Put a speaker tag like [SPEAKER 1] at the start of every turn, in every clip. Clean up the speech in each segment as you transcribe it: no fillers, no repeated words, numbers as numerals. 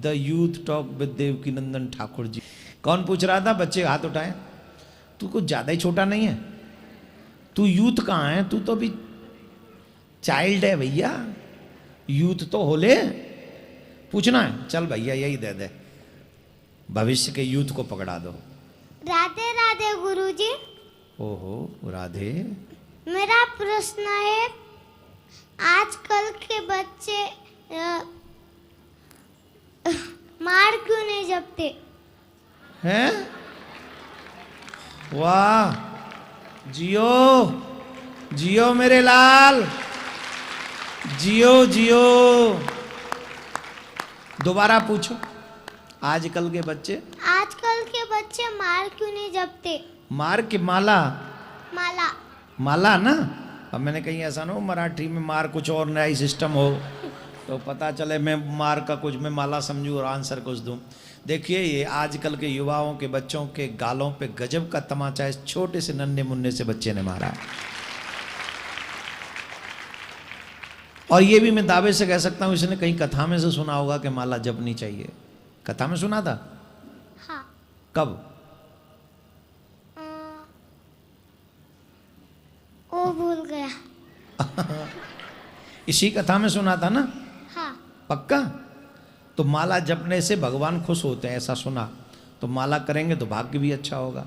[SPEAKER 1] The youth talk with Devki Nandan Thakur ji. कौन पूछ रहा था? बच्चे हाथ उठाए। तू कुछ ज्यादा ही छोटा नहीं है? तू यूथ कहाँ है? तू तो अभी चाइल्ड है भैया, यूथ तो होले। पूछना है? चल भैया यही दे दे, भविष्य के यूथ को पकड़ा दो।
[SPEAKER 2] राधे राधे गुरुजी।
[SPEAKER 1] ओहो राधे।
[SPEAKER 2] मेरा प्रश्न है, आजकल के बच्चे मार क्यों नहीं जपते
[SPEAKER 1] हैं? वाह, जियो जियो मेरे लाल, जियो जियो। दोबारा पूछो। आजकल के बच्चे
[SPEAKER 2] मार क्यों नहीं जपते?
[SPEAKER 1] मार के माला?
[SPEAKER 2] माला
[SPEAKER 1] माला ना। अब मैंने कहीं ऐसा ना हो मराठी में मार कुछ और नया ही सिस्टम हो तो पता चले मैं मार का कुछ मैं माला समझूं और आंसर कुछ दूं। देखिए ये आजकल के युवाओं के बच्चों के गालों पे गजब का तमाचा इस छोटे से नन्हे मुन्ने से बच्चे ने मारा। और ये भी मैं दावे से कह सकता हूं, इसने कहीं कथा में से सुना होगा कि माला जपनी चाहिए। कथा में सुना था?
[SPEAKER 2] हाँ।
[SPEAKER 1] कब?
[SPEAKER 2] वो भूल गया।
[SPEAKER 1] इसी कथा में सुना था ना?
[SPEAKER 2] हाँ।
[SPEAKER 1] पक्का? तो माला जपने से भगवान खुश होते हैं ऐसा सुना, तो माला करेंगे तो भाग्य भी अच्छा होगा,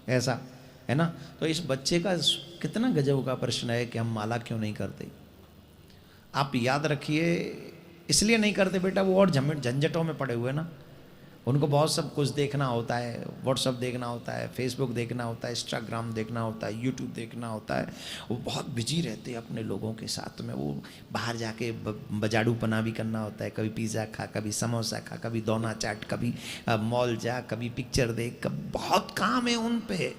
[SPEAKER 1] ऐसा है ना। तो इस बच्चे का कितना गजब का प्रश्न है कि हम माला क्यों नहीं करते। आप याद रखिए, इसलिए नहीं करते बेटा, वो और झंझटों में पड़े हुए ना। उनको बहुत सब कुछ देखना होता है, व्हाट्सअप देखना होता है, फेसबुक देखना होता है, इंस्टाग्राम देखना होता है, यूट्यूब देखना होता है। वो बहुत बिजी रहते हैं अपने लोगों के साथ में। वो बाहर जाके बजाड़ूपना भी करना होता है, कभी पिज़्ज़ा खा, कभी समोसा खा, कभी दोना चाट, कभी मॉल जा, कभी पिक्चर देख, कभी बहुत काम है उन पे।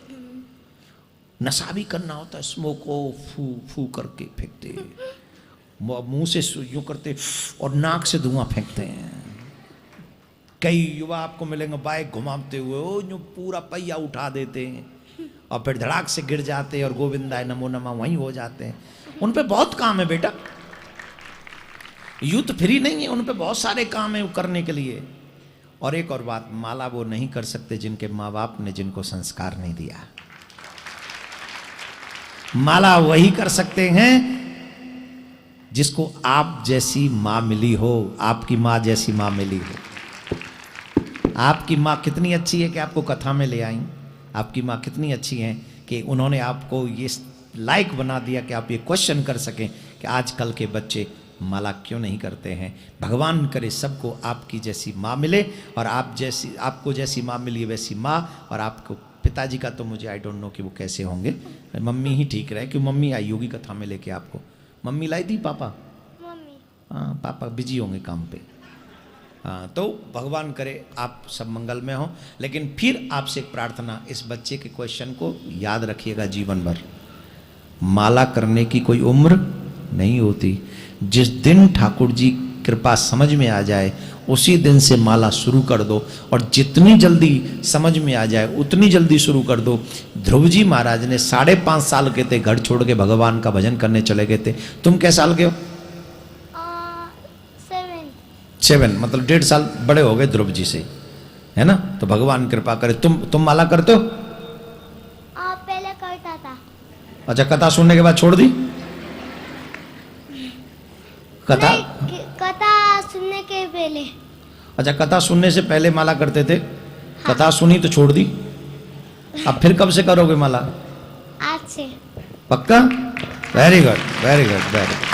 [SPEAKER 1] नशा भी करना होता है, स्मोक को फू फू करके फेंकते, मुंह से यूँ करते और नाक से धुआं फेंकते हैं। कई युवा आपको मिलेंगे बाइक घुमाते हुए, वो जो पूरा पहिया उठा देते हैं और फिर धड़ाक से गिर जाते हैं और गोविंदाय नमो नमः वहीं हो जाते हैं। उन पे बहुत काम है बेटा, यूथ फ्री नहीं है, उन पे बहुत सारे काम है करने के लिए। और एक और बात, माला वो नहीं कर सकते जिनके माँ बाप ने जिनको संस्कार नहीं दिया। माला वही कर सकते हैं जिसको आप जैसी माँ मिली हो, आपकी माँ जैसी माँ मिली हो। आपकी माँ कितनी अच्छी है कि आपको कथा में ले आई। आपकी माँ कितनी अच्छी है कि उन्होंने आपको ये लायक बना दिया कि आप ये क्वेश्चन कर सकें कि आजकल के बच्चे माला क्यों नहीं करते हैं। भगवान करे सबको आपकी जैसी माँ मिले, और आपको जैसी माँ मिली वैसी माँ। और आपको पिताजी का तो मुझे आई डोंट नो कि वो कैसे होंगे, मम्मी ही ठीक रहे, क्यों मम्मी आई होगी कथा में लेके आपको। मम्मी लाई थी? पापा?
[SPEAKER 2] मम्मी।
[SPEAKER 1] हाँ, पापा बिजी होंगे काम पे। हाँ, तो भगवान करे आप सब मंगल में हो। लेकिन फिर आपसे एक प्रार्थना, इस बच्चे के क्वेश्चन को याद रखिएगा जीवन भर। माला करने की कोई उम्र नहीं होती। जिस दिन ठाकुर जी कृपा समझ में आ जाए उसी दिन से माला शुरू कर दो, और जितनी जल्दी समझ में आ जाए उतनी जल्दी शुरू कर दो। ध्रुव जी महाराज ने 5.5 साल के थे, घर छोड़ के भगवान का भजन करने चले गए थे। तुम कै साल के हो? 7, मतलब 1.5 साल बड़े हो गए ध्रुव जी से, है ना। तो भगवान कृपा करे। तुम माला करते हो?
[SPEAKER 2] पहले करता था।
[SPEAKER 1] अच्छा, कथा सुनने के बाद छोड़ दी? कथा
[SPEAKER 2] सुनने के पहले।
[SPEAKER 1] अच्छा, कथा सुनने से पहले माला करते थे। हाँ। कथा सुनी तो छोड़ दी। अब फिर कब से करोगे माला?
[SPEAKER 2] आज से।
[SPEAKER 1] पक्का? Very good, very good, very good.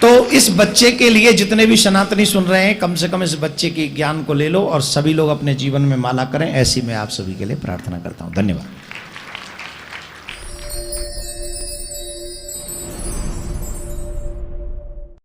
[SPEAKER 1] तो इस बच्चे के लिए जितने भी सनातनी सुन रहे हैं, कम से कम इस बच्चे के ज्ञान को ले लो और सभी लोग अपने जीवन में माला करें, ऐसी मैं आप सभी के लिए प्रार्थना करता हूं। धन्यवाद।